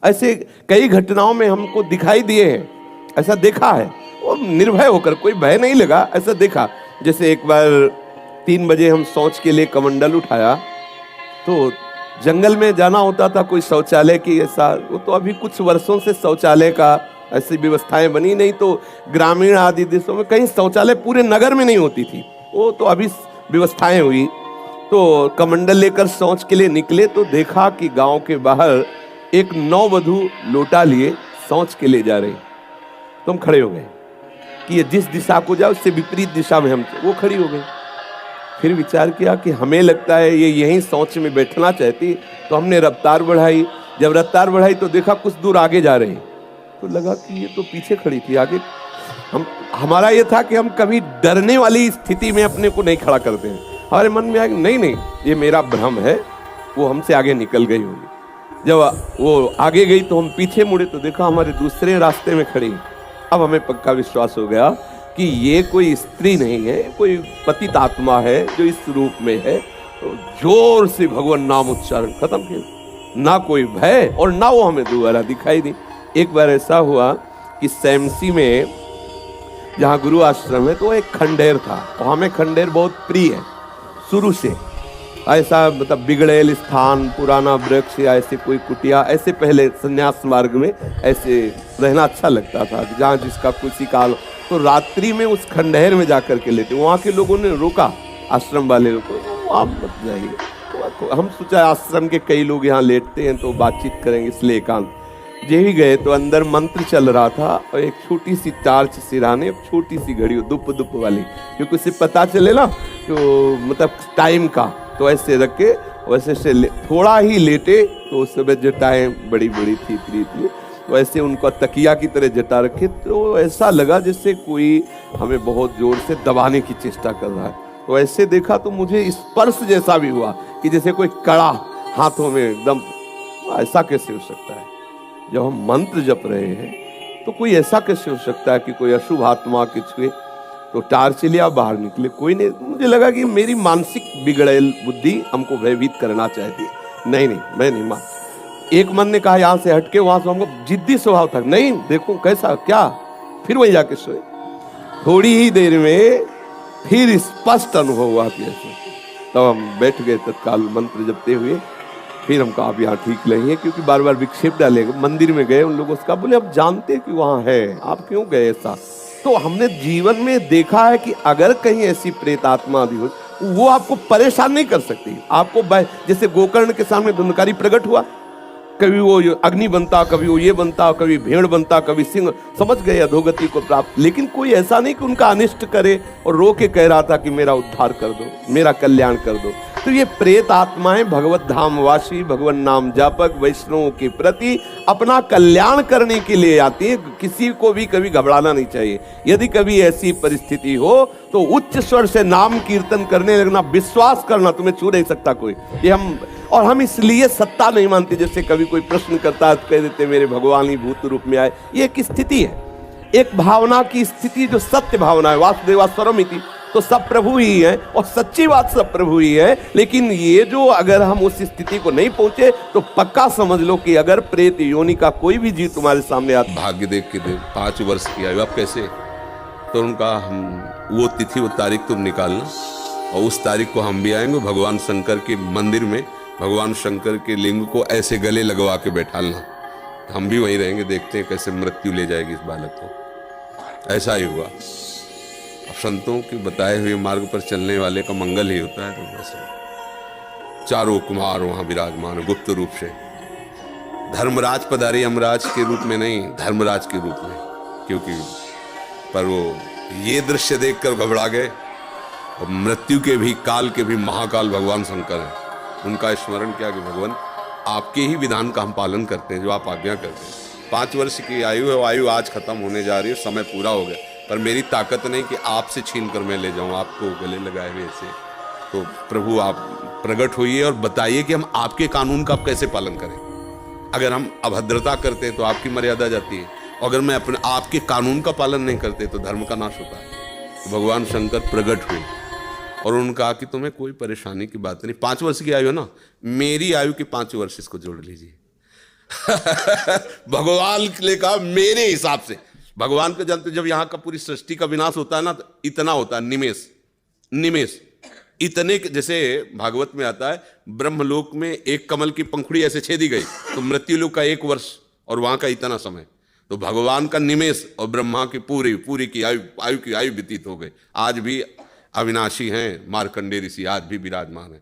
ऐसे कई घटनाओं में हमको दिखाई दिए हैं, ऐसा देखा है। और निर्भय होकर, कोई भय नहीं लगा, ऐसा देखा। जैसे एक बार 3 बजे हम शौच के लिए कमंडल उठाया, तो जंगल में जाना होता था, कोई शौचालय की ऐसा, वो तो अभी कुछ वर्षों से शौचालय का ऐसी व्यवस्थाएं बनी नहीं, तो ग्रामीण आदि देशों में कहीं शौचालय पूरे नगर में नहीं होती थी, वो तो अभी व्यवस्थाएं हुई। तो कमंडल लेकर शौच के लिए निकले तो देखा कि गांव के बाहर एक नववधू लोटा लिए शौच के लिए जा रही। तो हम खड़े हो गए कि ये जिस दिशा को जाए उससे विपरीत दिशा में हम, वो खड़ी हो गई। फिर विचार किया कि हमें लगता है ये यहीं शौच में बैठना चाहती, तो हमने रफ्तार बढ़ाई। जब रफ्तार बढ़ाई तो देखा कुछ दूर आगे जा रही, तो लगा कि ये तो पीछे खड़ी थी, आगे। हमारा ये था कि हम कभी डरने वाली स्थिति में अपने को नहीं खड़ा करते हैं। हमारे मन में आया नहीं, ये मेरा भ्रम है, वो हमसे आगे निकल गई होगी। जब वो आगे गई तो हम पीछे मुड़े तो देखा हमारे दूसरे रास्ते में खड़ी। अब हमें पक्का विश्वास हो गया कि ये कोई स्त्री नहीं है, कोई पतित आत्मा है जो इस रूप में है। तो जोर से भगवान नाम उच्चारण खत्म किया, ना कोई भय और ना वो हमें दोबारा दिखाई दी। एक बार ऐसा हुआ कि सैमसी में जहाँ गुरु आश्रम है, तो एक खंडेर था, और हमें खंडेर बहुत प्रिय है शुरू से। ऐसा मतलब बिगड़ेल स्थान, पुराना वृक्ष या ऐसे कोई कुटिया, ऐसे पहले संन्यास मार्ग में ऐसे रहना अच्छा लगता था, जहाँ जिसका कुछ काल। तो रात्रि में उस खंडहर में जाकर के लेते, वहाँ के लोगों ने रोका, आश्रम वाले लोगों को, आप मत जाइए। तो हम सोचा आश्रम के कई लोग यहाँ लेटते हैं तो बातचीत करेंगे, इसलिए एकांत। यही गए तो अंदर मंत्र चल रहा था, और एक छोटी सी टार्च सिराने, एक छोटी सी घड़ी दुप दुप वाली, क्योंकि उससे पता चले ना तो मतलब टाइम का, तो ऐसे रख के वैसे से थोड़ा ही लेटे, तो उस समय जटाएं बड़ी बड़ी थी प्रीत, वैसे उनको तकिया की तरह जटा रखे। तो ऐसा लगा जैसे कोई हमें बहुत जोर से दबाने की चेष्टा कर रहा है। तो ऐसे देखा तो मुझे स्पर्श जैसा भी हुआ कि जैसे कोई कड़ा हाथों में एकदम। ऐसा कैसे हो सकता है? जब हम मंत्र जप रहे हैं तो कोई ऐसा कैसे हो सकता है कि कोई अशुभ आत्मा के छुए? तो टार्च लिया, बाहर निकले, कोई नहीं। मुझे लगा कि मेरी मानसिक बिगड़ेल बुद्धि हमको भयभीत करना चाहती है। नहीं, मैं नहीं मान। एक मन ने कहा यहाँ से हटके, वहां से हमको जिद्दी स्वभाव था, नहीं देखो कैसा क्या। फिर वहीं जाके सोए। थोड़ी ही देर में फिर स्पष्ट अनुभव हुआ कि ऐसे। तब हम बैठ गए तत्काल मंत्र जपते हुए। फिर हम कहा अब यहाँ ठीक नहीं है, क्योंकि बार बार विक्षेप डालेंगे। मंदिर में गए, उन लोगों से कहा, बोले अब जानते कि वहाँ है, आप क्यों गए ऐसा? तो हमने जीवन में देखा है कि अगर कहीं ऐसी प्रेत आत्मा आदि हो, वो आपको परेशान नहीं कर सकती। आपको जैसे गोकर्ण के सामने धुंधकारी प्रकट हुआ, कभी वो अग्नि बनता, कभी वो ये बनता, कभी भेड़ बनता, कभी सिंह, समझ गए अधोगति को प्राप्त। लेकिन कोई ऐसा नहीं कि उनका अनिष्ट करे और रो के कह रहा था कि मेरा उद्धार कर दो, मेरा कल्याण कर दो। तो ये प्रेत आत्माएं भगवत धाम वासी, भगवान नाम जापक, वैष्णवों के प्रति अपना कल्याण करने के लिए आती है। किसी को भी कभी घबराना नहीं चाहिए। यदि कभी ऐसी परिस्थिति हो तो उच्च स्वर से नाम कीर्तन करने लगना, विश्वास करना, तुम्हें छू नहीं सकता कोई। ये हम इसलिए सत्ता नहीं मानते। जैसे कभी कोई प्रश्न करता है तो कह देते मेरे भगवान ही भूत रूप में आए। ये एक स्थिति है, एक भावना की स्थिति जो सत्य भावना है। वासुदेवा स्वरमिति, तो सब प्रभु ही है, और सच्ची बात सब प्रभु ही है। लेकिन ये जो अगर हम उस स्थिति को नहीं पहुंचे तो पक्का समझ लो कि अगर प्रेत योनि का कोई भी जीव तुम्हारे सामने आता, भाग्य देख के दे 5 वर्ष की आयु, आप कैसे? तो उनका हम वो तिथि वो तारीख तुम निकालना, और उस तारीख को हम भी आएंगे भगवान शंकर के मंदिर में। भगवान शंकर के लिंग को ऐसे गले लगवा के बैठालना, हम भी वहीं रहेंगे, देखते हैं कैसे मृत्यु ले जाएगी इस बालक को। ऐसा ही हुआ। अब संतों के बताए हुए मार्ग पर चलने वाले का मंगल ही होता है। तो बस चारों कुमार वहां विराजमान गुप्त रूप से। धर्मराज पधारे यमराज के रूप में नहीं, धर्मराज के रूप में, क्योंकि पर वो ये दृश्य देखकर घबरा गए। और मृत्यु के भी, काल के भी महाकाल भगवान शंकर हैं। उनका स्मरण किया कि भगवान आपके ही विधान का हम पालन करते हैं, जो आप आज्ञा करते हैं। 5 वर्ष की आयु है, वो आयु आज खत्म होने जा रही है, समय पूरा हो गया। पर मेरी ताकत नहीं कि आपसे छीन कर मैं ले जाऊं आपको गले लगाए हुए ऐसे। तो प्रभु आप प्रकट होइए और बताइए कि हम आपके कानून का कैसे पालन करें। अगर हम अभद्रता करते हैं तो आपकी मर्यादा जाती है, और अगर मैं अपने आपके कानून का पालन नहीं करते तो धर्म का नाश होता है। तो भगवान शंकर प्रकट हुए और उन्होंने कहा कि तुम्हें कोई परेशानी की बात नहीं। 5 वर्ष की आयु है ना, मेरी आयु के 5 वर्ष इसको जोड़ लीजिए। भगवान ने कहा मेरे हिसाब से, भगवान को जानते, जब यहाँ का पूरी सृष्टि का विनाश होता है ना, तो इतना होता है, निमेष निमेष इतने जैसे भागवत में आता है, ब्रह्मलोक में एक कमल की पंखुड़ी ऐसे छेदी गई तो मृत्युलोक का 1 वर्ष और वहां का इतना समय। तो भगवान का निमेष और ब्रह्मा की पूरी की आयु व्यतीत हो गई। आज भी अविनाशी हैं मार्कंडेय ऋषि, आज भी विराजमान है।